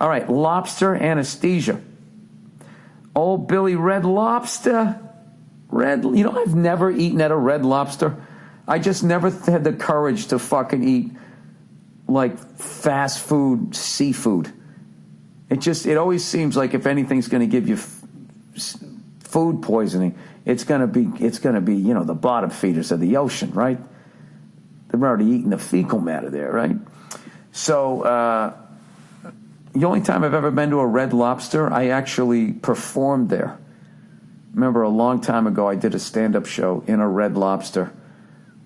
All right, lobster anesthesia. Old Billy Red Lobster. I've never eaten at a Red Lobster. I just never had the courage to fucking eat like fast food seafood. It always seems like if anything's going to give you food poisoning, it's going to be the bottom feeders of the ocean, right? They're already eating the fecal matter there, right? So the only time I've ever been to a Red Lobster, I actually performed there. Remember a long time ago, I did a stand-up show in a Red Lobster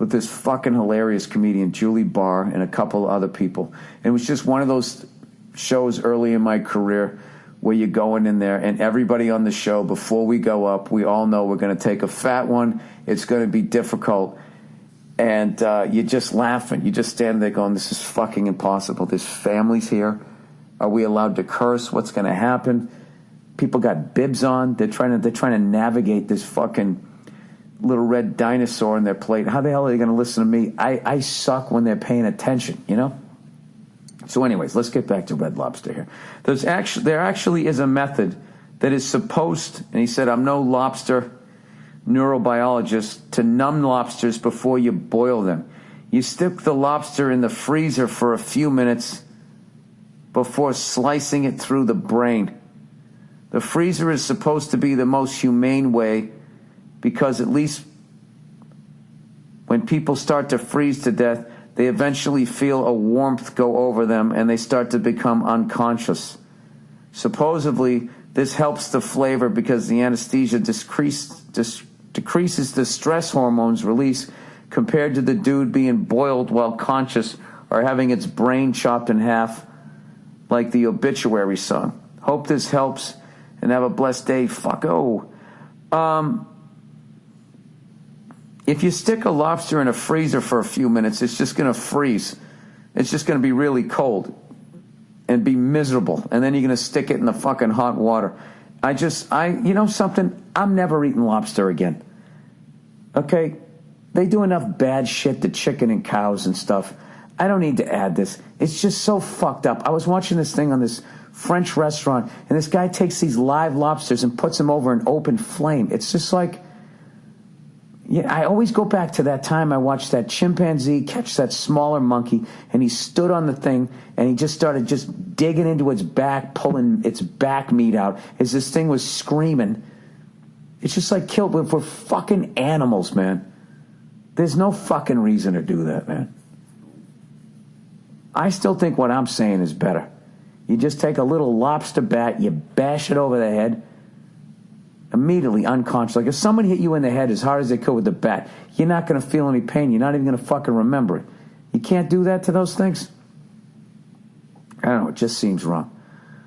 with this fucking hilarious comedian, Julie Burr, and a couple other people. And it was just one of those shows early in my career where you're going in there and everybody on the show, before we go up, we all know we're going to take a fat one. It's going to be difficult. And you're just laughing. You just stand there going, this is fucking impossible. There's families here. Are we allowed to curse? What's going to happen? People got bibs on. They're trying to navigate this fucking little red dinosaur in their plate. How the hell are they going to listen to me? I suck when they're paying attention, you know? So anyways, let's get back to Red Lobster here. There actually is a method that is supposed, and he said, I'm no lobster neurobiologist, to numb lobsters before you boil them. You stick the lobster in the freezer for a few minutes before slicing it through the brain. The freezer is supposed to be the most humane way, because at least when people start to freeze to death, they eventually feel a warmth go over them and they start to become unconscious. Supposedly, this helps the flavor because the anesthesia decreases the stress hormones release compared to the dude being boiled while conscious or having its brain chopped in half like the obituary song. Hope this helps and have a blessed day. Fucko. If you stick a lobster in a freezer for a few minutes, it's just going to freeze. It's just going to be really cold and be miserable. And then you're going to stick it in the fucking hot water. You know something? I'm never eating lobster again. Okay? They do enough bad shit to chicken and cows and stuff. I don't need to add this. It's just so fucked up. I was watching this thing on this French restaurant, and this guy takes these live lobsters and puts them over an open flame. It's just like, yeah, I always go back to that time I watched that chimpanzee catch that smaller monkey, and he stood on the thing, and he just started just digging into its back, pulling its back meat out as this thing was screaming. It's just like killed. We're fucking animals, man. There's no fucking reason to do that, man. I still think what I'm saying is better. You just take a little lobster bat, you bash it over the head, immediately unconscious. Like if someone hit you in the head as hard as they could with the bat, you're not going to feel any pain. You're not even going to fucking remember it. You can't do that to those things? I don't know. It just seems wrong.